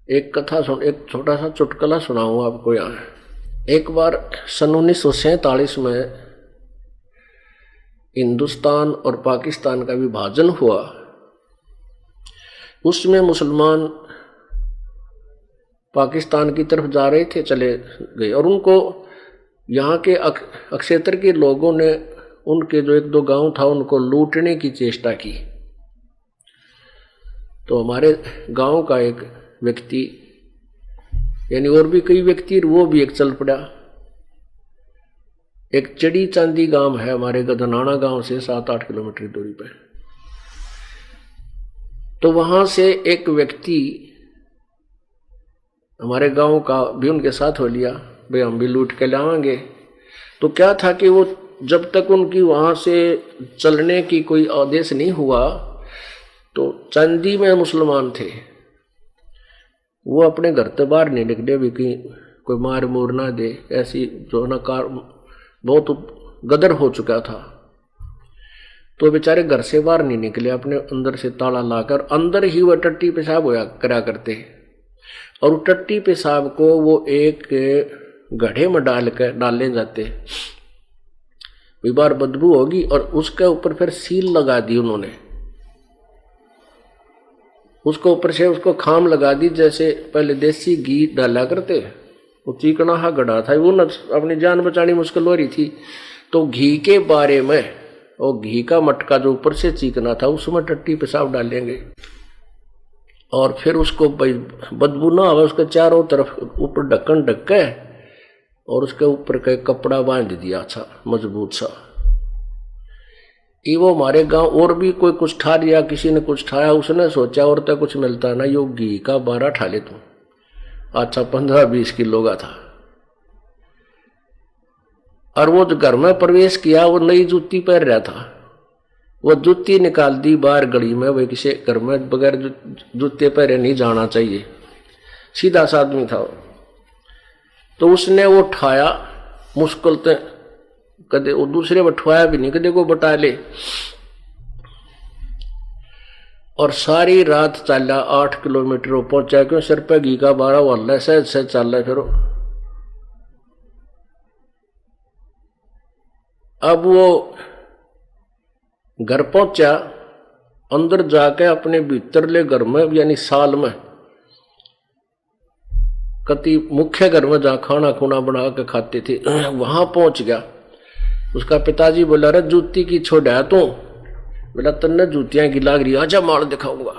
एक कथा सुन, एक छोटा सा चुटकुला सुनाऊं आपको यहाँ। एक बार सन 1947 में हिंदुस्तान और पाकिस्तान का विभाजन हुआ। उसमें मुसलमान पाकिस्तान की तरफ जा रहे थे, चले गए, और उनको यहाँ के अक्षेत्र के लोगों ने उनके जो एक दो गांव था उनको लूटने की चेष्टा की। तो हमारे गांव का एक व्यक्ति, यानी और भी कई व्यक्ति, वो भी एक चल पड़ा। एक चड़ी चांदी गांव है हमारे गधनाना गांव से 7-8 किलोमीटर दूरी पर। तो वहां से एक व्यक्ति हमारे गांव का भी उनके साथ हो लिया, भाई हम भी लूट के लाएंगे। तो क्या था कि वो जब तक उनकी वहां से चलने की कोई आदेश नहीं हुआ, तो चांदी में मुसलमान थे, वो अपने घर से बाहर नहीं निकले भी कि कोई मार मूर ना दे। ऐसी जो ना कार बहुत गदर हो चुका था, तो बेचारे घर से बाहर नहीं निकले, अपने अंदर से ताला लाकर अंदर ही वह टट्टी पेशाब होया करा करते। और टट्टी पेशाब को वो एक गड्ढे में डालने जाते, बार बदबू होगी, और उसके ऊपर फिर सील लगा दी उन्होंने, उसको ऊपर से उसको खाम लगा दी। जैसे पहले देसी घी डाला करते, वो चिकना हा गड़ा था, वो न अपनी जान बचानी मुश्किल हो रही थी। तो घी के बारे में, और घी का मटका जो ऊपर से चिकना था उसमें टट्टी पेशाब डालेंगे, और फिर उसको बदबू ना आवे उसके चारों तरफ ऊपर ढक्कन ढक के, और उसके ऊपर का कपड़ा बांध दिया था मजबूत सा। वो हमारे गांव और भी कोई कुछ ठा लिया, किसी ने कुछ ठाया, उसने सोचा और तो कुछ मिलता ना, यो घी का 12 ठा ले तू। अच्छा 15-20 किलो का था। और वो जो घर में प्रवेश किया, वो नई जूती पहन रहा था, वो जूती निकाल दी बाहर गली में। वही किसी घर में बगैर जूते पहने नहीं जाना चाहिए, सीधा सा आदमी था। तो उसने वो ठाया मुश्किल से, कदे वो दूसरे बठवाया भी नहीं, कदे को बटा ले। और सारी रात चला, 8 किलोमीटर पहुंचा, क्यों सिर पे घी का 12 वाला सहज सहज चल रहा। फिर अब वो घर पहुंचा, अंदर जाके अपने भीतरले घर में, यानी साल में कति मुख्य घर में जहाँ खाना खुना बना के खाते थे, वहां पहुंच गया। उसका पिताजी बोला, रे जूती की छोड़ा तू? बोला तन्ने जूतियां की लाग रही, आजा माल दिखाऊंगा।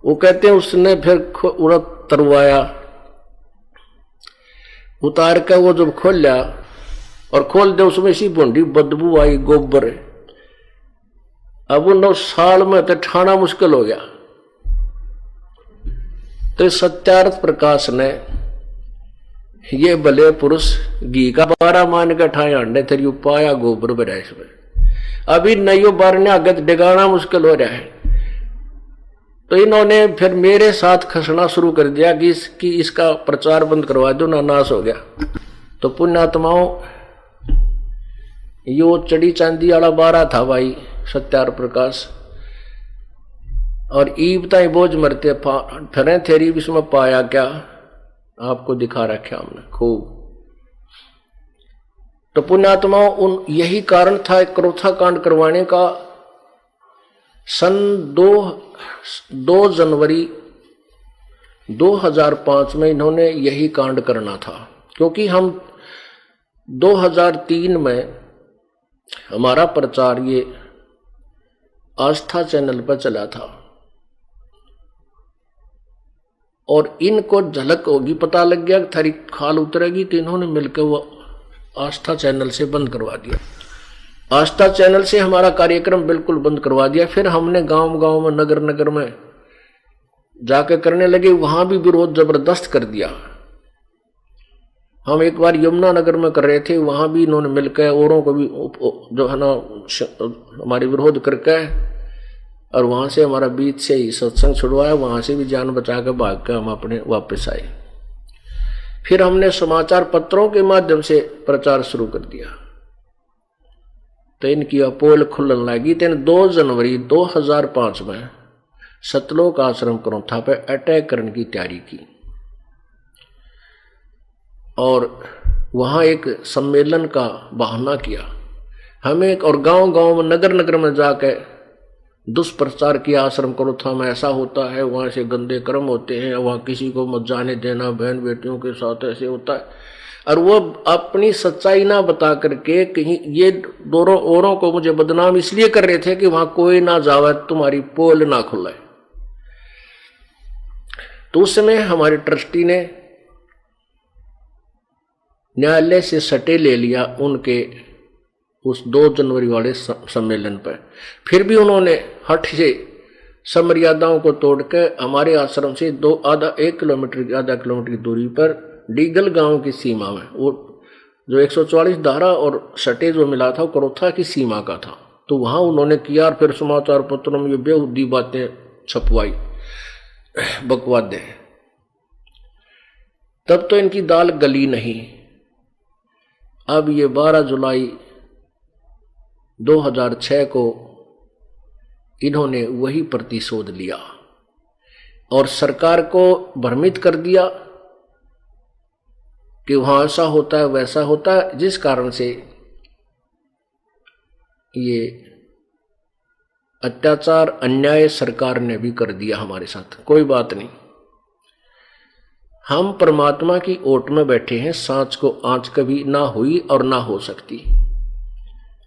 वो कहते हैं उसने फिर उड़द तरवाया, उतार कर वो जब खोल लिया और खोल दे, उसमें सी भूंडी बदबू आई, गोबर। अब उन 9 साल में तो ठाना मुश्किल हो गया। तो सत्यार्थ प्रकाश ने ये भले पुरुष घी का 12 मान के ठाए अंडे तेरी पाया गोबर बना इसमें। अभी नयो बारने आगे डिगाना मुश्किल हो रहा है। तो इन्होंने फिर मेरे साथ खसना शुरू कर दिया कि इसका प्रचार बंद करवा दो ना, नाश हो गया। तो पुण्यात्माओं, यो चढ़ी चांदी वाला 12 था भाई सत्यार्थ प्रकाश, और ईब ताई बोझ मरते फिर थेरी इसमें पाया क्या, आपको दिखा रखा हमने खूब। तो पुण्यात्माओं, उन यही कारण था क्रोथा कांड करवाने का। सन 2 जनवरी 2005 में इन्होंने यही कांड करना था, क्योंकि हम 2003 में हमारा प्रचार ये आस्था चैनल पर चला था, और इनको झलक होगी, पता लग गया थारी खाल उतरेगी, तो इन्होंने मिलकर वो आस्था चैनल से बंद करवा दिया। आस्था चैनल से हमारा कार्यक्रम बिल्कुल बंद करवा दिया। फिर हमने गांव गांव में, नगर नगर में जाकर करने लगे, वहां भी विरोध जबरदस्त कर दिया। हम एक बार यमुनानगर में कर रहे थे, वहां भी इन्होंने मिलकर औरों को भी जो है ना हमारे विरोध करके, और वहां से हमारा बीच से ही सत्संग छुड़वाया, वहां से भी जान बचा कर भाग कर हम अपने वापस आए। फिर हमने समाचार पत्रों के माध्यम से प्रचार शुरू कर दिया, तो इनकी अपोल खुलन लगी। 2 जनवरी 2005 में सतलोक आश्रम करोथा पे अटैक करने की तैयारी की और वहां एक सम्मेलन का बहाना किया। हमें और गांव गांव में नगर नगर में जाकर दुष्प्रचार किया, आश्रम करोथा में ऐसा होता है, वहां से गंदे कर्म होते हैं, वहां किसी को मत जाने देना, बहन बेटियों के साथ ऐसे होता है। और वो अपनी सच्चाई ना बता करके कहीं ये दोनों औरों को मुझे बदनाम इसलिए कर रहे थे कि वहां कोई ना जावे, तुम्हारी पोल ना खुले। तो उस समय हमारे ट्रस्टी ने न्यायालय से सटे ले लिया उनके उस 2 जनवरी वाले सम्मेलन पर। फिर भी उन्होंने हठ से सब मर्यादाओं को तोड़कर हमारे आश्रम से 1 किलोमीटर आधा किलोमीटर की दूरी पर डीगल गांव की सीमा में, वो जो 144 धारा और सटे जो मिला था वो करोथा की सीमा का था, तो वहां उन्होंने किया। और फिर समाचार पत्रों में ये बेहुदी बातें छपवाई, बकवादे। तब तो इनकी दाल गली नहीं। अब ये 12 जुलाई 2006 को इन्होंने वही प्रतिशोध लिया और सरकार को भ्रमित कर दिया कि वहां ऐसा होता है वैसा होता है, जिस कारण से ये अत्याचार अन्याय सरकार ने भी कर दिया हमारे साथ। कोई बात नहीं, हम परमात्मा की ओट में बैठे हैं, सांच को आंच कभी ना हुई और ना हो सकती।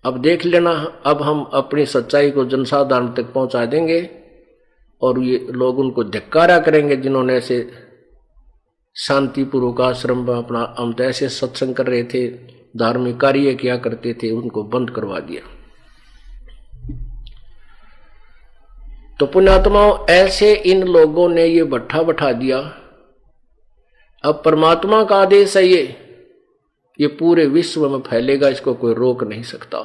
अब देख लेना, अब हम अपनी सच्चाई को जनसाधारण तक पहुंचा देंगे और ये लोग उनको धिक्कारा करेंगे जिन्होंने ऐसे शांतिपूर्वक आश्रम में अपना हम तो ऐसे सत्संग कर रहे थे, धार्मिक कार्य किया करते थे, उनको बंद करवा दिया। तो पुण्यात्माओं, ऐसे इन लोगों ने ये भट्ठा बैठा दिया। अब परमात्मा का आदेश है, ये पूरे विश्व में फैलेगा, इसको कोई रोक नहीं सकता।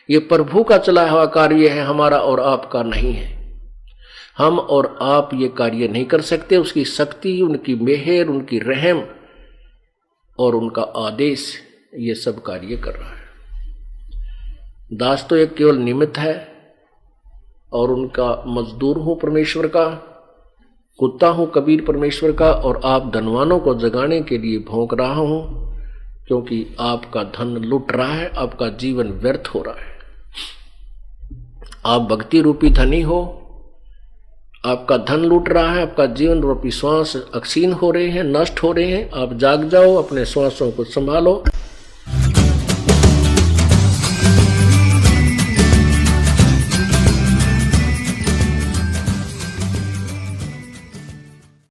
ये प्रभु का चलाया हुआ कार्य है, हमारा और आपका नहीं है। हम और आप ये कार्य नहीं कर सकते। उसकी शक्ति, उनकी मेहर, उनकी रहम और उनका आदेश ये सब कार्य कर रहा है। दास तो एक केवल निमित्त है और उनका मजदूर हूं परमेश्वर का, कुत्ता हूं कबीर परमेश्वर का, और आप धनवानों को जगाने के लिए भौंक रहा हूं क्योंकि आपका धन लुट रहा है, आपका जीवन व्यर्थ हो रहा है। आप भक्ति रूपी धनी हो, आपका धन लूट रहा है, आपका जीवन रूपी श्वास अक्षीण हो रहे हैं, नष्ट हो रहे हैं। आप जाग जाओ, अपने श्वासों को संभालो।